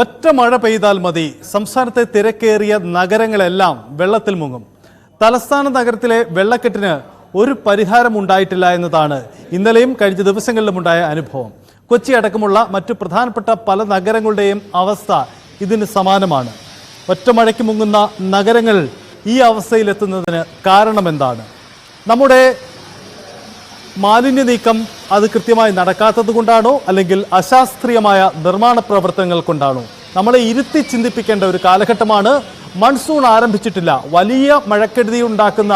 ഒറ്റ മഴ പെയ്താൽ മതി സംസ്ഥാനത്തെ തിരക്കേറിയ നഗരങ്ങളെല്ലാം വെള്ളത്തിൽ മുങ്ങും. തലസ്ഥാന നഗരത്തിലെ വെള്ളക്കെട്ടിന് ഒരു പരിഹാരമുണ്ടായിട്ടില്ല എന്നതാണ് ഇന്നലെയും കഴിഞ്ഞ ദിവസങ്ങളിലുമുണ്ടായ അനുഭവം. കൊച്ചി അടക്കമുള്ള മറ്റു പ്രധാനപ്പെട്ട പല നഗരങ്ങളുടെയും അവസ്ഥ ഇതിന് സമാനമാണ്. ഒറ്റ മഴയ്ക്ക് മുങ്ങുന്ന നഗരങ്ങൾ ഈ അവസ്ഥയിലെത്തുന്നതിന് കാരണമെന്താണ്? നമ്മുടെ മാലിന്യ നീക്കം അത് കൃത്യമായി നടക്കാത്തത് കൊണ്ടാണോ, അല്ലെങ്കിൽ അശാസ്ത്രീയമായ നിർമ്മാണ പ്രവർത്തനങ്ങൾ കൊണ്ടാണോ? നമ്മളെ ഇരുത്തി ചിന്തിപ്പിക്കേണ്ട ഒരു കാലഘട്ടമാണ്. മൺസൂൺ ആരംഭിച്ചിട്ടില്ല. വലിയ മഴക്കെടുതി ഉണ്ടാക്കുന്ന,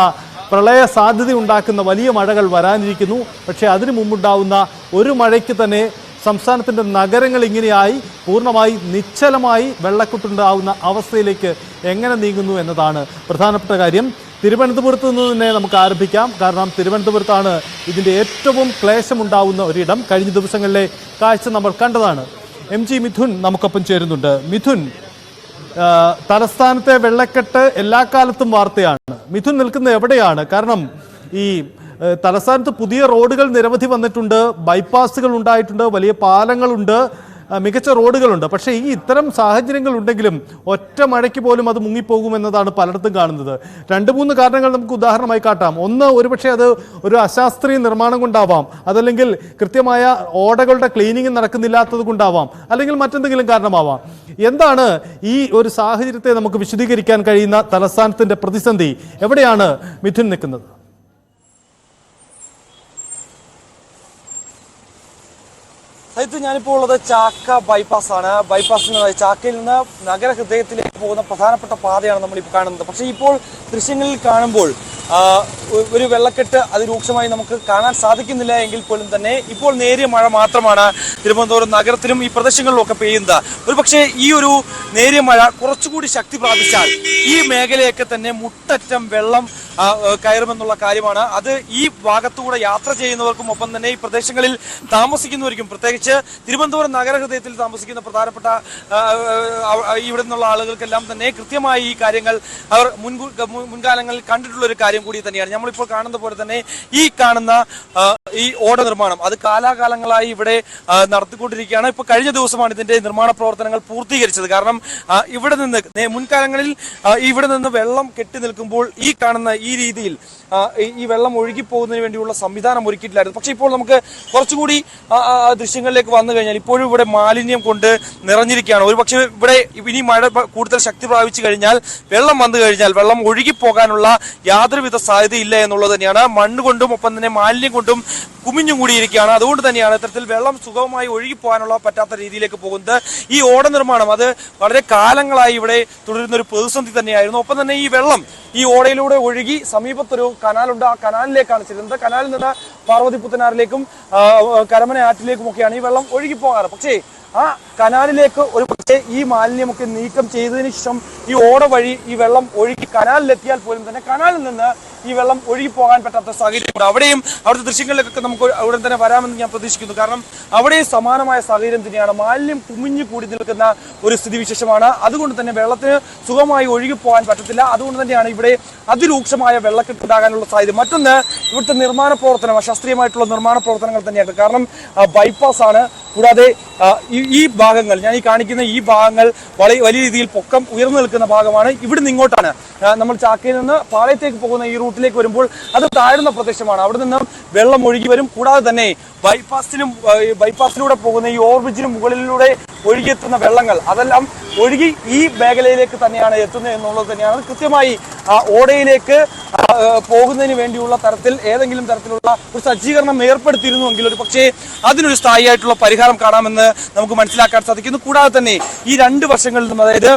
പ്രളയ സാധ്യത ഉണ്ടാക്കുന്ന വലിയ മഴകൾ വരാനിരിക്കുന്നു. പക്ഷേ അതിനു മുമ്പുണ്ടാവുന്ന ഒരു മഴയ്ക്ക് തന്നെ സംസ്ഥാനത്തിൻ്റെ നഗരങ്ങൾ ഇങ്ങനെയായി പൂർണ്ണമായി നിശ്ചലമായി വെള്ളക്കെട്ടുണ്ടാവുന്ന അവസ്ഥയിലേക്ക് എങ്ങനെ നീങ്ങുന്നു എന്നതാണ് പ്രധാനപ്പെട്ട കാര്യം. തിരുവനന്തപുരത്ത് നിന്ന് തന്നെ നമുക്ക് ആരംഭിക്കാം. കാരണം തിരുവനന്തപുരത്താണ് ഇതിൻ്റെ ഏറ്റവും ക്ലേശമുണ്ടാവുന്ന ഒരിടം. കഴിഞ്ഞ ദിവസങ്ങളിലെ കാഴ്ച നമ്മൾ കണ്ടതാണ്. MG മിഥുൻ നമുക്കൊപ്പം ചേരുന്നുണ്ട്. മിഥുൻ, തലസ്ഥാനത്തെ വെള്ളക്കെട്ട് എല്ലാ കാലത്തും വാർത്തയാണ്. മിഥുൻ നിൽക്കുന്നത് എവിടെയാണ്? കാരണം ഈ തലസ്ഥാനത്ത് പുതിയ റോഡുകൾ നിരവധി വന്നിട്ടുണ്ട്, ബൈപ്പാസുകൾ ഉണ്ടായിട്ടുണ്ട്, വലിയ പാലങ്ങളുണ്ട്, മികച്ച റോഡുകളുണ്ട്. പക്ഷേ ഈ ഇത്തരം സാഹചര്യങ്ങൾ ഉണ്ടെങ്കിലും ഒറ്റ മഴയ്ക്ക് പോലും അത് മുങ്ങിപ്പോകുമെന്നതാണ് പലയിടത്തും കാണുന്നത്. 2-3 കാരണങ്ങൾ നമുക്ക് ഉദാഹരണമായി കാട്ടാം. ഒന്ന്, ഒരുപക്ഷെ അത് ഒരു അശാസ്ത്രീയ നിർമ്മാണം കൊണ്ടാവാം, അതല്ലെങ്കിൽ കൃത്യമായ ഓടകളുടെ ക്ലീനിങ് നടക്കുന്നില്ലാത്തത് കൊണ്ടാവാം, അല്ലെങ്കിൽ മറ്റെന്തെങ്കിലും കാരണമാവാം. എന്താണ് ഈ ഒരു സാഹചര്യത്തെ നമുക്ക് വിശദീകരിക്കാൻ കഴിയുന്ന തലസ്ഥാനത്തിൻ്റെ പ്രതിസന്ധി? എവിടെയാണ് മിഥുൻ നിൽക്കുന്നത്? ഞാനിപ്പോൾ ഉള്ളത് ചാക്ക ബൈപ്പാസ് ആണ്. ചാക്കയിൽ നിന്ന് നഗരഹൃദയത്തിലേക്ക് പോകുന്ന പ്രധാനപ്പെട്ട പാതയാണ് നമ്മളിപ്പോൾ കാണുന്നത്. പക്ഷേ ഇപ്പോൾ ദൃശ്യങ്ങളിൽ കാണുമ്പോൾ ഒരു വെള്ളക്കെട്ട് അതിരൂക്ഷമായി നമുക്ക് കാണാൻ സാധിക്കുന്നില്ല എങ്കിൽ പോലും തന്നെ ഇപ്പോൾ നേരിയ മഴ മാത്രമാണ് തിരുവനന്തപുരം നഗരത്തിലും ഈ പ്രദേശങ്ങളിലും ഒക്കെ പെയ്യുന്നത്. ഒരുപക്ഷെ ഈ ഒരു നേരിയ മഴ കുറച്ചുകൂടി ശക്തി പ്രാപിച്ചാൽ ഈ മേഖലയൊക്കെ തന്നെ മുട്ടറ്റം വെള്ളം കയറുമെന്നുള്ള കാര്യമാണ്. അത് ഈ ഭാഗത്തുകൂടെ യാത്ര ചെയ്യുന്നവർക്കും ഒപ്പം തന്നെ ഈ പ്രദേശങ്ങളിൽ താമസിക്കുന്നവർക്കും, പ്രത്യേകിച്ച് തിരുവനന്തപുരം നഗരഹൃദയത്തിൽ താമസിക്കുന്ന പ്രധാനപ്പെട്ട ഇവിടെ നിന്നുള്ള ആളുകൾക്കെല്ലാം തന്നെ കൃത്യമായി ഈ കാര്യങ്ങൾ അവർ മുൻകാലങ്ങളിൽ കണ്ടിട്ടുള്ള ഒരു കാര്യം കൂടി തന്നെയാണ്. നമ്മളിപ്പോൾ കാണുന്ന പോലെ തന്നെ ഈ കാണുന്ന ഈ ഓട നിർമ്മാണം അത് കാലാകാലങ്ങളായി ഇവിടെ നടത്തിക്കൊണ്ടിരിക്കുകയാണ്. ഇപ്പൊ കഴിഞ്ഞ ദിവസമാണ് ഇതിന്റെ നിർമ്മാണ പ്രവർത്തനങ്ങൾ പൂർത്തീകരിച്ചത്. കാരണം ഇവിടെ നിന്ന് മുൻകാലങ്ങളിൽ ഇവിടെ നിന്ന് വെള്ളം കെട്ടി നിൽക്കുമ്പോൾ ഈ കാണുന്ന ഈ രീതിയിൽ ഈ വെള്ളം ഒഴുകിപ്പോകുന്നതിന് വേണ്ടിയുള്ള സംവിധാനം ഒരുക്കിയിട്ടില്ലായിരുന്നു. പക്ഷെ ഇപ്പോൾ നമുക്ക് കുറച്ചുകൂടി ദൃശ്യങ്ങളിലേക്ക് വന്നു കഴിഞ്ഞാൽ ഇപ്പോഴും ഇവിടെ മാലിന്യം കൊണ്ട് നിറഞ്ഞിരിക്കുകയാണ്. ഒരുപക്ഷെ ഇവിടെ ഇനി മഴ കൂടുതൽ ശക്തി പ്രാപിച്ചു കഴിഞ്ഞാൽ, വെള്ളം വന്നു കഴിഞ്ഞാൽ വെള്ളം ഒഴുകിപ്പോകാനുള്ള യാതൊരുവിധ സാധ്യതയില്ല എന്നുള്ളത് തന്നെയാണ്. മണ്ണ് കൊണ്ടും ഒപ്പം തന്നെ മാലിന്യം കൊണ്ടും കുമിഞ്ഞും കൂടിയിരിക്കുകയാണ്. അതുകൊണ്ട് തന്നെയാണ് ഇത്തരത്തിൽ വെള്ളം സുഗമമായി ഒഴുകിപ്പോകാനുള്ള പറ്റാത്ത രീതിയിലേക്ക് പോകുന്നത്. ഈ ഓട നിർമ്മാണം അത് വളരെ കാലങ്ങളായി ഇവിടെ തുടരുന്ന ഒരു പ്രതിസന്ധി തന്നെയായിരുന്നു. ഒപ്പം തന്നെ ഈ വെള്ളം ഈ ഓടയിലൂടെ ഒഴുകി സമീപത്തൊരു കനാലുണ്ട്. ആ കനാലിലേക്കാണ് ചെല്ലുന്നത്. കനാലിൽ നിന്ന് പാർവതി പുത്തനാറിലേക്കും കരമന ആറ്റിലേക്കും ഒക്കെയാണ് ഈ വെള്ളം ഒഴുകിപ്പോകാറ്. പക്ഷേ ആ കനാലിലേക്ക് ഒരു പക്ഷേ ഈ മാലിന്യമൊക്കെ നീക്കം ചെയ്തതിന് ശേഷം ഈ ഓട വഴി ഈ വെള്ളം ഒഴുകി കനാലിലെത്തിയാൽ പോലും തന്നെ കനാലിൽ നിന്ന് ഈ വെള്ളം ഒഴുകി പോകാൻ പറ്റാത്ത സാഹചര്യമുണ്ട്. അവിടെയും അവിടുത്തെ ദൃശ്യങ്ങളിലേക്കൊക്കെ നമുക്ക് ഉടൻ തന്നെ വരാമെന്ന് ഞാൻ പ്രതീക്ഷിക്കുന്നു. കാരണം അവിടെയും സമാനമായ സാഹചര്യം തന്നെയാണ്. മാലിന്യം കുമിഞ്ഞു കൂടി നിൽക്കുന്ന ഒരു സ്ഥിതിവിശേഷമാണ്. അതുകൊണ്ട് തന്നെ വെള്ളത്തിന് സുഖമായി ഒഴുകി പോകാൻ പറ്റത്തില്ല. അതുകൊണ്ട് തന്നെയാണ് ഇവിടെ അതിരൂക്ഷമായ വെള്ളക്കെട്ടുണ്ടാകാനുള്ള സാധ്യത. മറ്റൊന്ന്, ഇവിടുത്തെ നിർമ്മാണ പ്രവർത്തനം അശാസ്ത്രീയമായിട്ടുള്ള നിർമ്മാണ പ്രവർത്തനങ്ങൾ തന്നെയാണ്. കാരണം ബൈപ്പാസ് ആണ്. കൂടാതെ ഈ ഭാഗങ്ങൾ, ഞാൻ ഈ കാണിക്കുന്ന ഈ ഭാഗങ്ങൾ വലിയ രീതിയിൽ പൊക്കം ഉയർന്നു നിൽക്കുന്ന ഭാഗമാണ്. ഇവിടുന്ന് ഇങ്ങോട്ടാണ് നമ്മൾ ചാക്കയിൽ നിന്ന് പാളയത്തേക്ക് പോകുന്ന ഈ റൂട്ടിലേക്ക് വരുമ്പോൾ അത് താഴ്ന്ന പ്രദേശമാണ്. അവിടെ നിന്നും വെള്ളം ഒഴുകി വരും. കൂടാതെ തന്നെ ബൈപ്പാസിലൂടെ പോകുന്ന ഈ ഓവർബ്രിഡ്ജിന് മുകളിലൂടെ ഒഴുകിയെത്തുന്ന വെള്ളങ്ങൾ അതെല്ലാം ഒഴുകി ഈ മേഖലയിലേക്ക് തന്നെയാണ് എത്തുന്നത് എന്നുള്ളത് തന്നെയാണ്. കൃത്യമായി ഓടയിലേക്ക് പോകുന്നതിന് വേണ്ടിയുള്ള തരത്തിൽ ഏതെങ്കിലും തരത്തിലുള്ള ഒരു സജ്ജീകരണം ഏർപ്പെടുത്തിയിരുന്നുവെങ്കിൽ ഒരു പക്ഷേ അതിനൊരു സ്ഥായിയായിട്ടുള്ള പരിഹാരം കാണാമെന്ന് നമുക്ക് മനസ്സിലാക്കാൻ സാധിക്കുന്നു. കൂടാതെ തന്നെ ഈ 2 വശങ്ങളിൽ നിന്നും, അതായത്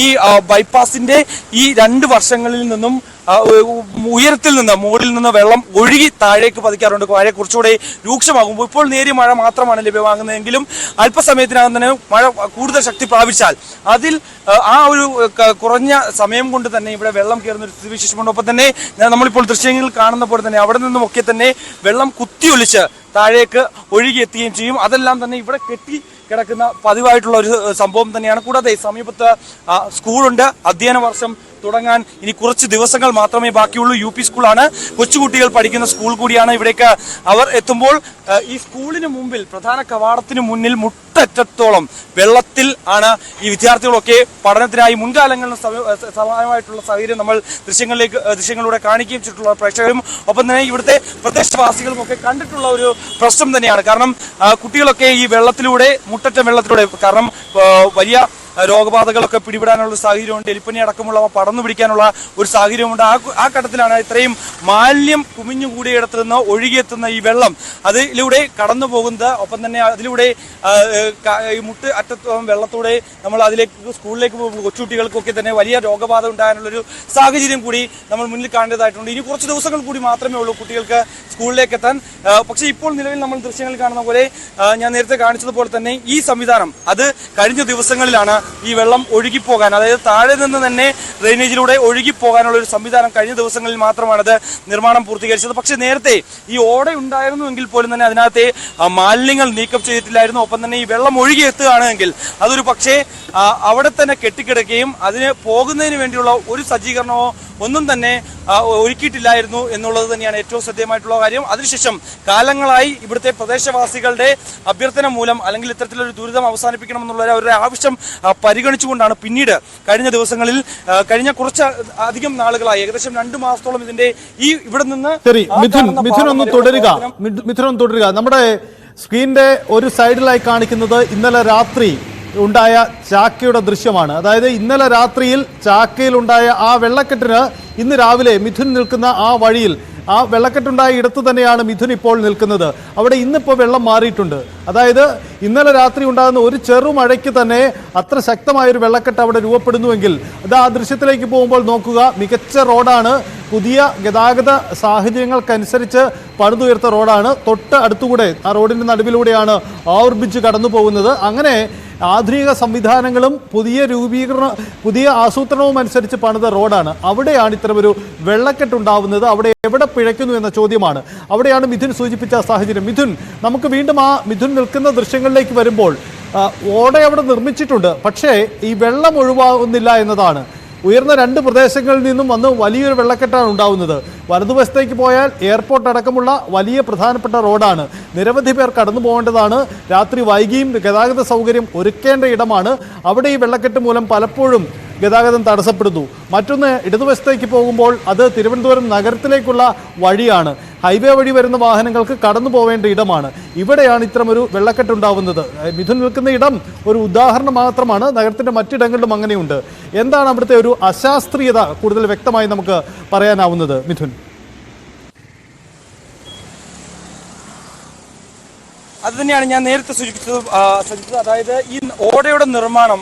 ഈ ബൈപ്പാസിന്റെ ഈ 2 വശങ്ങളിൽ നിന്നും ഉയരത്തിൽ നിന്ന് മുകളിൽ നിന്ന് വെള്ളം ഒഴുകി താഴേക്ക് പതിക്കാറുണ്ട്. മഴ കുറച്ചുകൂടെ രൂക്ഷമാകുമ്പോൾ ഇപ്പോൾ നേരിയ മഴ മാത്രമാണ് ലഭ്യമാകുന്നതെങ്കിലും അല്പസമയത്തിനകം തന്നെ മഴ കൂടുതൽ ശക്തി പ്രാപിച്ചാൽ അതിൽ ആ ഒരു കുറഞ്ഞ സമയം കൊണ്ട് തന്നെ ഇവിടെ വെള്ളം കയറുന്ന ഒരു സ്ഥിതിവിശേഷമുണ്ട്. ഒപ്പം തന്നെ നമ്മളിപ്പോൾ ദൃശ്യങ്ങളിൽ കാണുന്ന പോലെ തന്നെ അവിടെ നിന്നുമൊക്കെ തന്നെ വെള്ളം കുത്തിയൊലിച്ച് താഴേക്ക് ഒഴുകിയെത്തുകയും ചെയ്യും. അതെല്ലാം തന്നെ ഇവിടെ കെട്ടി കിടക്കുന്ന പതിവായിട്ടുള്ള ഒരു സംഭവം തന്നെയാണ്. കൂടാതെ സമീപത്ത് സ്കൂളുണ്ട്. അധ്യയന വർഷം തുടങ്ങാൻ ഇനി കുറച്ച് ദിവസങ്ങൾ മാത്രമേ ബാക്കിയുള്ളൂ. UP സ്കൂളാണ്, കൊച്ചുകുട്ടികൾ പഠിക്കുന്ന സ്കൂൾ കൂടിയാണ്. ഇവിടേക്ക് അവർ എത്തുമ്പോൾ ഈ സ്കൂളിന് മുമ്പിൽ പ്രധാന കവാടത്തിന് മുന്നിൽ മുട്ടറ്റത്തോളം വെള്ളത്തിൽ ആണ് ഈ വിദ്യാർത്ഥികളൊക്കെ പഠനത്തിനായി. മുൻകാലങ്ങളിൽ സമാനമായിട്ടുള്ള സാഹചര്യം നമ്മൾ ദൃശ്യങ്ങളിലൂടെ കാണിക്കുകയും ചെയ്തിട്ടുള്ള പ്രേക്ഷകരും ഒപ്പം തന്നെ ഇവിടുത്തെ പ്രദേശവാസികളും ഒക്കെ കണ്ടിട്ടുള്ള ഒരു പ്രശ്നം തന്നെയാണ്. കാരണം കുട്ടികളൊക്കെ ഈ വെള്ളത്തിലൂടെ, മുട്ടറ്റ വെള്ളത്തിലൂടെ, കാരണം വലിയ രോഗബാധകളൊക്കെ പിടിപെടാനുള്ള സാഹചര്യമുണ്ട്, എലിപ്പനി അടക്കമുള്ളവ പടർന്നു പിടിക്കാനുള്ള ഒരു സാഹചര്യമുണ്ട്. ആ ഘട്ടത്തിലാണ് ഇത്രയും മാലിന്യം കുമിഞ്ഞുകൂടിയിടത്ത് നിന്ന് ഒഴുകിയെത്തുന്ന ഈ വെള്ളം അതിലൂടെ കടന്നു പോകുന്നത്. ഒപ്പം തന്നെ അതിലൂടെ ഈ മുട്ട് അറ്റത്തോളം വെള്ളത്തോടെ നമ്മൾ അതിലേക്ക് സ്കൂളിലേക്ക് പോകുമ്പോൾ കൊച്ചുകുട്ടികൾക്കൊക്കെ തന്നെ വലിയ രോഗബാധ ഉണ്ടാകാനുള്ളൊരു സാഹചര്യം കൂടി നമ്മൾ മുന്നിൽ കാണേണ്ടതായിട്ടുണ്ട്. ഇനി കുറച്ച് ദിവസങ്ങൾ കൂടി മാത്രമേ ഉള്ളൂ കുട്ടികൾക്ക് സ്കൂളിലേക്ക് എത്താൻ. പക്ഷേ ഇപ്പോൾ നിലവിൽ നമ്മൾ ദൃശ്യങ്ങളിൽ കാണുന്ന പോലെ, ഞാൻ നേരത്തെ കാണിച്ചതുപോലെ തന്നെ ഈ സംവിധാനം അത് കഴിഞ്ഞ ദിവസങ്ങളിലാണ് ഈ വെള്ളം ഒഴുകിപ്പോകാൻ, അതായത് താഴെ നിന്ന് തന്നെ ഡ്രെയിനേജിലൂടെ ഒഴുകിപ്പോകാനുള്ള ഒരു സംവിധാനം കഴിഞ്ഞ ദിവസങ്ങളിൽ മാത്രമാണത് നിർമ്മാണം പൂർത്തീകരിച്ചത്. പക്ഷേ നേരത്തെ ഈ ഓട ഉണ്ടായിരുന്നുവെങ്കിൽ പോലും തന്നെ അതിനകത്തെ മാലിന്യങ്ങൾ നീക്കം ചെയ്തിട്ടില്ലായിരുന്നു. ഒപ്പം തന്നെ ഈ വെള്ളം ഒഴുകിയെത്തുകയാണെങ്കിൽ അതൊരു പക്ഷേ അവിടെ തന്നെ കെട്ടിക്കിടക്കുകയും അതിന് പോകുന്നതിന് വേണ്ടിയുള്ള ഒരു സജ്ജീകരണമോ ഒന്നും തന്നെ ഒരുക്കിയിട്ടില്ലായിരുന്നു എന്നുള്ളത് തന്നെയാണ് ഏറ്റവും ശ്രദ്ധേയമായിട്ടുള്ള കാര്യം. അതിനുശേഷം കാലങ്ങളായി ഇവിടുത്തെ പ്രദേശവാസികളുടെ അഭ്യർത്ഥന മൂലം, അല്ലെങ്കിൽ ഇത്തരത്തിലൊരു ദുരിതം അവസാനിപ്പിക്കണമെന്നുള്ള അവരുടെ ആവശ്യം പരിഗണിച്ചുകൊണ്ടാണ് പിന്നീട് കഴിഞ്ഞ ദിവസങ്ങളിൽ, കഴിഞ്ഞ കുറച്ച് അധികം നാളുകളായി, ഏകദേശം 2 മാസത്തോളം ഇതിന്റെ ഇവിടെ നിന്ന്. ശരി, മിഥുൻ ഒന്ന് തുടരുക. നമ്മുടെ സ്ക്രീനിന്റെ ഒരു സൈഡിലായി കാണിക്കുന്നത് ഇന്നലെ രാത്രി ഉണ്ടായ ചാക്കയുടെ ദൃശ്യമാണ്. അതായത് ഇന്നലെ രാത്രിയിൽ ചാക്കയിലുണ്ടായ ആ വെള്ളക്കെട്ടിന് ഇന്ന് രാവിലെ മിഥുൻ നിൽക്കുന്ന ആ വഴിയിൽ, ആ വെള്ളക്കെട്ടുണ്ടായ ഇടത്ത് തന്നെയാണ് മിഥുൻ ഇപ്പോൾ നിൽക്കുന്നത്. അവിടെ ഇന്നിപ്പോൾ വെള്ളം മാറിയിട്ടുണ്ട്. അതായത് ഇന്നലെ രാത്രി ഉണ്ടാകുന്ന ഒരു ചെറുമഴയ്ക്ക് തന്നെ അത്ര ശക്തമായൊരു വെള്ളക്കെട്ട് അവിടെ രൂപപ്പെടുന്നുവെങ്കിൽ അത് ആ ദൃശ്യത്തിലേക്ക് പോകുമ്പോൾ നോക്കുക, മികച്ച റോഡാണ്, പുതിയ ഗതാഗത സാഹചര്യങ്ങൾക്കനുസരിച്ച് പണിതുയർത്ത റോഡാണ്. തൊട്ട് അടുത്തുകൂടെ ആ റോഡിൻ്റെ നടുവിലൂടെയാണ് ഓവർ ബ്രിഡ്ജ് കടന്നു പോകുന്നത്. അങ്ങനെ ആധുനിക സംവിധാനങ്ങളും പുതിയ ആസൂത്രണവും അനുസരിച്ച് പണിത റോഡാണ്. അവിടെയാണ് ഇത്തരമൊരു വെള്ളക്കെട്ടുണ്ടാവുന്നത്. അവിടെ എവിടെ പിഴയ്ക്കുന്നു എന്ന ചോദ്യമാണ്. അവിടെയാണ് മിഥുൻ സൂചിപ്പിച്ച സാഹചര്യം. മിഥുൻ, നമുക്ക് വീണ്ടും ആ മിഥുൻ നിൽക്കുന്ന ദൃശ്യങ്ങളിലേക്ക് വരുമ്പോൾ, ഓട അവിടെ നിർമ്മിച്ചിട്ടുണ്ട്, പക്ഷേ ഈ വെള്ളം ഒഴിവാകുന്നില്ല എന്നതാണ്. ഉയർന്ന 2 പ്രദേശങ്ങളിൽ നിന്നും വന്ന് വലിയൊരു വെള്ളക്കെട്ടാണ് ഉണ്ടാവുന്നത്. വലതുവശത്തേക്ക് പോയാൽ എയർപോർട്ട് അടക്കമുള്ള വലിയ പ്രധാനപ്പെട്ട റോഡാണ്. നിരവധി പേർ കടന്നു പോകേണ്ടതാണ്. രാത്രി വൈകിയും ഗതാഗത സൗകര്യം ഒരുക്കേണ്ട ഇടമാണ്. അവിടെ ഈ വെള്ളക്കെട്ട് മൂലം പലപ്പോഴും ഗതാഗതം തടസ്സപ്പെടുന്നു. മറ്റൊന്ന്, ഇടതുവശത്തേക്ക് പോകുമ്പോൾ അത് തിരുവനന്തപുരം നഗരത്തിലേക്കുള്ള വഴിയാണ്. ഹൈവേ വഴി വരുന്ന വാഹനങ്ങൾക്ക് കടന്നു പോവേണ്ട ഇടമാണ്. ഇവിടെയാണ് ഇത്തരമൊരു വെള്ളക്കെട്ടുണ്ടാവുന്നത്. മിഥുൻ നിൽക്കുന്ന ഇടം ഒരു ഉദാഹരണം മാത്രമാണ്. നഗരത്തിൻ്റെ മറ്റിടങ്ങളിലും അങ്ങനെയുണ്ട്. എന്താണ് അവിടുത്തെ ഒരു അശാസ്ത്രീയത കൂടുതൽ വ്യക്തമായി നമുക്ക് പറയാനാവുന്നത് മിഥുൻ? അത് തന്നെയാണ് ഞാൻ നേരത്തെ സൂചിപ്പിച്ചത്. അതായത് ഈ ഓടയുടെ നിർമ്മാണം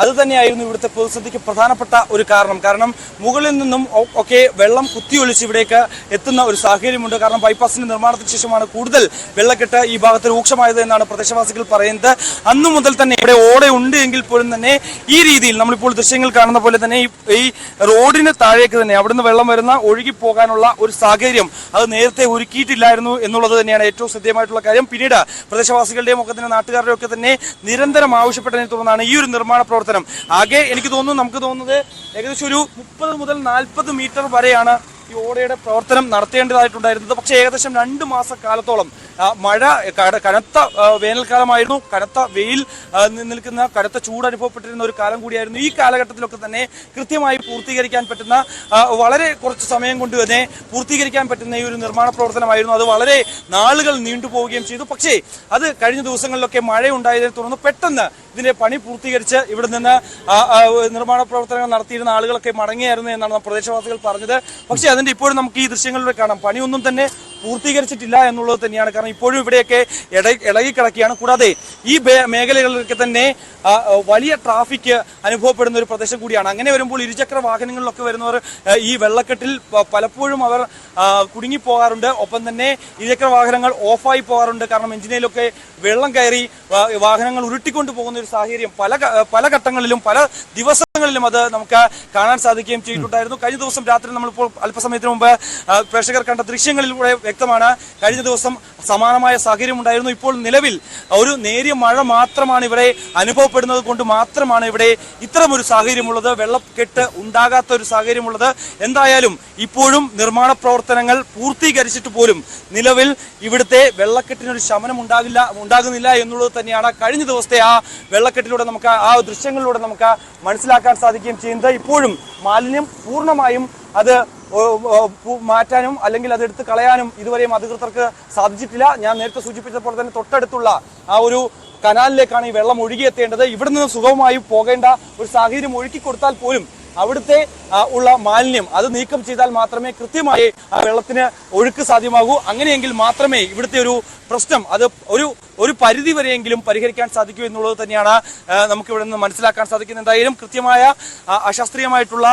അത് തന്നെയായിരുന്നു ഇവിടുത്തെ പ്രതിസന്ധിക്ക് പ്രധാനപ്പെട്ട ഒരു കാരണം. മുകളിൽ നിന്നും ഒക്കെ വെള്ളം കുത്തിയൊലിച്ച് ഇവിടേക്ക് എത്തുന്ന ഒരു സാഹചര്യമുണ്ട്. കാരണം ബൈപ്പാസിന്റെ നിർമ്മാണത്തിന് ശേഷമാണ് കൂടുതൽ വെള്ളക്കെട്ട് ഈ ഭാഗത്ത് രൂക്ഷമായത് എന്നാണ് പ്രദേശവാസികൾ പറയുന്നത്. അന്നു മുതൽ തന്നെ ഇവിടെ ഓടയുണ്ട് എങ്കിൽ പോലും തന്നെ ഈ രീതിയിൽ നമ്മളിപ്പോൾ ദൃശ്യങ്ങൾ കാണുന്ന പോലെ തന്നെ ഈ റോഡിന് താഴേക്ക് തന്നെ അവിടുന്ന് വെള്ളം വരുന്ന ഒഴുകിപ്പോകാനുള്ള ഒരു സാഹചര്യം അത് നേരത്തെ ഒരുക്കിയിട്ടില്ലായിരുന്നു എന്നുള്ളത് തന്നെയാണ് ഏറ്റവും ശ്രദ്ധേയമായിട്ടുള്ള കാര്യം. പിന്നീട് പ്രദേശവാസികളുടെയും ഒക്കെ തന്നെ നാട്ടുകാരുടെയും ഒക്കെ തന്നെ നിരന്തരം ആവശ്യപ്പെട്ടതിനെ തുടർന്നാണ് ഈ ഒരു നിർമ്മാണ പ്രവർത്തനം. ആകെ നമുക്ക് തോന്നുന്നത് ഏകദേശം ഒരു 30 മുതൽ 40 മീറ്റർ വരെയാണ് ഈ ഓടയുടെ പ്രവർത്തനം നടത്തേണ്ടതായിട്ടുണ്ടായിരുന്നത്. പക്ഷേ ഏകദേശം 2 മാസക്കാലത്തോളം മഴ, കനത്ത വേനൽക്കാലമായിരുന്നു, കനത്ത വെയിൽ നിൽക്കുന്ന, കനത്ത ചൂട് അനുഭവപ്പെട്ടിരുന്ന ഒരു കാലം കൂടിയായിരുന്നു. ഈ കാലഘട്ടത്തിലൊക്കെ തന്നെ കൃത്യമായി പൂർത്തീകരിക്കാൻ പറ്റുന്ന, വളരെ കുറച്ച് സമയം കൊണ്ട് തന്നെ പൂർത്തീകരിക്കാൻ പറ്റുന്ന ഈ ഒരു നിർമ്മാണ പ്രവർത്തനമായിരുന്നു. അത് വളരെ നാളുകൾ നീണ്ടുപോവുകയും ചെയ്തു. പക്ഷേ അത് കഴിഞ്ഞ ദിവസങ്ങളിലൊക്കെ മഴയുണ്ടായതിനെ തുടർന്ന് പെട്ടെന്ന് ഇതിന്റെ പണി പൂർത്തീകരിച്ച് ഇവിടെ നിന്ന് നിർമ്മാണ പ്രവർത്തനങ്ങൾ നടത്തിയിരുന്ന ആളുകളൊക്കെ മടങ്ങിയായിരുന്നു എന്നാണ് പ്രദേശവാസികൾ പറഞ്ഞത്. പക്ഷേ അതിന്റെ ഇപ്പോഴും നമുക്ക് ഈ ദൃശ്യങ്ങളിലൂടെ കാണാം, പണിയൊന്നും തന്നെ പൂർത്തീകരിച്ചിട്ടില്ല എന്നുള്ളത് തന്നെയാണ്. കാരണം ഇപ്പോഴും ഇവിടെയൊക്കെ ഇളകിക്കിടക്കുകയാണ്. കൂടാതെ ഈ മേഖലകളിലൊക്കെ തന്നെ വലിയ ട്രാഫിക് അനുഭവപ്പെടുന്ന ഒരു പ്രദേശം കൂടിയാണ്. അങ്ങനെ വരുമ്പോൾ ഇരുചക്ര വാഹനങ്ങളിലൊക്കെ വരുന്നവർ ഈ വെള്ളക്കെട്ടിൽ പലപ്പോഴും അവർ കുടുങ്ങിപ്പോകാറുണ്ട്. ഒപ്പം തന്നെ ഇരുചക്ര വാഹനങ്ങൾ ഓഫായി പോകാറുണ്ട്. കാരണം എഞ്ചിനിലൊക്കെ വെള്ളം കയറി വാഹനങ്ങൾ ഉരുട്ടിക്കൊണ്ട് പോകുന്ന ഒരു സാഹചര്യം പല ഘട്ടങ്ങളിലും പല ദിവസങ്ങളിലും അത് നമുക്ക് കാണാൻ സാധിക്കുകയും ചെയ്തിട്ടുണ്ടായിരുന്നു. കഴിഞ്ഞ ദിവസം രാത്രി നമ്മളിപ്പോൾ അല്പസമയത്തിന് മുമ്പ് പ്രേക്ഷകർ കണ്ട ദൃശ്യങ്ങളിലൂടെ വ്യക്തമാണ്. കഴിഞ്ഞ ദിവസം സമാനമായ സാഹചര്യം ഉണ്ടായിരുന്നു. ഇപ്പോൾ നിലവിൽ ഒരു നേരിയ മഴ മാത്രമാണ് ഇവിടെ അനുഭവപ്പെടുന്നത് കൊണ്ട് മാത്രമാണ് ഇവിടെ ഇത്തരമൊരു സാഹചര്യമുള്ളത്, വെള്ളക്കെട്ട് ഉണ്ടാകാത്ത ഒരു സാഹചര്യമുള്ളത്. എന്തായാലും ഇപ്പോഴും നിർമ്മാണ പ്രവർത്തനങ്ങൾ പൂർത്തീകരിച്ചിട്ട് പോലും നിലവിൽ ഇവിടുത്തെ വെള്ളക്കെട്ടിനൊരു ശമനം ഉണ്ടാകുന്നില്ല എന്നുള്ളത് തന്നെയാണ് കഴിഞ്ഞ ദിവസത്തെ ആ വെള്ളക്കെട്ടിലൂടെ നമുക്ക് ആ ദൃശ്യങ്ങളിലൂടെ നമുക്ക് മനസ്സിലാക്കാൻ സാധിക്കുകയും ചെയ്യുന്നത്. ഇപ്പോഴും മാലിന്യം പൂർണ്ണമായും അത് മാറ്റാനും അല്ലെങ്കിൽ അതെടുത്ത് കളയാനും ഇതുവരെയും അധികൃതർക്ക് സാധിച്ചിട്ടില്ല. ഞാൻ നേരത്തെ സൂചിപ്പിച്ചപ്പോൾ തന്നെ തൊട്ടടുത്തുള്ള ആ ഒരു കനാലിലേക്കാണ് ഈ വെള്ളം ഒഴുകിയെത്തേണ്ടത്. ഇവിടെ നിന്ന് സുഗമമായി പോകേണ്ട ഒരു സാഹചര്യം ഒരുക്കി കൊടുത്താൽ പോലും അവിടുത്തെ ഉള്ള മാലിന്യം അത് നീക്കം ചെയ്താൽ മാത്രമേ കൃത്യമായി ആ വെള്ളത്തിന് ഒഴുക്ക് സാധ്യമാകൂ. അങ്ങനെയെങ്കിൽ മാത്രമേ ഇവിടുത്തെ ഒരു പ്രശ്നം അത് ഒരു പരിധി വരെയെങ്കിലും പരിഹരിക്കാൻ സാധിക്കൂ എന്നുള്ളത് തന്നെയാണ് നമുക്ക് ഇവിടെ നിന്ന് മനസ്സിലാക്കാൻ സാധിക്കുന്നത്. എന്തായാലും കൃത്യമായ അശാസ്ത്രീയമായിട്ടുള്ള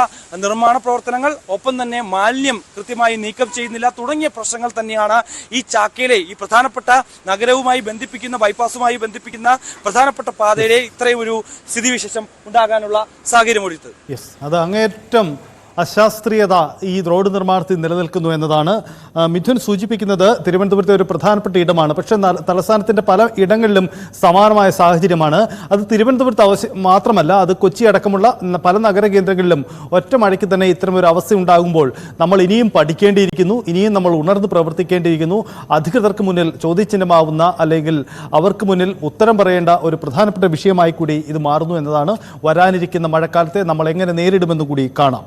നിർമ്മാണ പ്രവർത്തനങ്ങൾ, ഒപ്പം തന്നെ മാലിന്യം കൃത്യമായി നീക്കം ചെയ്യുന്നില്ല തുടങ്ങിയ പ്രശ്നങ്ങൾ തന്നെയാണ് ഈ ചാക്കയിലെ ഈ പ്രധാനപ്പെട്ട നഗരവുമായി ബന്ധിപ്പിക്കുന്ന ബൈപ്പാസുമായി ബന്ധിപ്പിക്കുന്ന പ്രധാനപ്പെട്ട പാതയിലെ ഇത്രയും ഒരു സ്ഥിതിവിശേഷം ഉണ്ടാകാനുള്ള സാഹചര്യം ഒരുത്തത്. അത് അങ്ങേറ്റം അശാസ്ത്രീയത ഈ റോഡ് നിർമ്മാണത്തിൽ നിലനിൽക്കുന്നു എന്നതാണ് മിഥുൻ സൂചിപ്പിക്കുന്നത്. തിരുവനന്തപുരത്തെ ഒരു പ്രധാനപ്പെട്ട ഇടമാണ്, പക്ഷേ തലസ്ഥാനത്തിൻ്റെ പല ഇടങ്ങളിലും സമാനമായ സാഹചര്യമാണ്. അത് തിരുവനന്തപുരത്ത് മാത്രമല്ല, അത് കൊച്ചി അടക്കമുള്ള പല നഗര കേന്ദ്രങ്ങളിലും ഒറ്റ മഴയ്ക്ക് തന്നെ ഇത്തരമൊരു അവസ്ഥ ഉണ്ടാകുമ്പോൾ നമ്മൾ ഇനിയും പഠിക്കേണ്ടിയിരിക്കുന്നു, ഇനിയും നമ്മൾ ഉണർന്ന് പ്രവർത്തിക്കേണ്ടിയിരിക്കുന്നു. അധികൃതർക്ക് മുന്നിൽ ചോദ്യചിഹ്നമാവുന്ന അല്ലെങ്കിൽ അവർക്ക് മുന്നിൽ ഉത്തരം പറയേണ്ട ഒരു പ്രധാനപ്പെട്ട വിഷയമായി കൂടി ഇത് മാറുന്നു എന്നതാണ്. വരാനിരിക്കുന്ന മഴക്കാലത്തെ നമ്മൾ എങ്ങനെ നേരിടുമെന്ന് കൂടി കാണാം.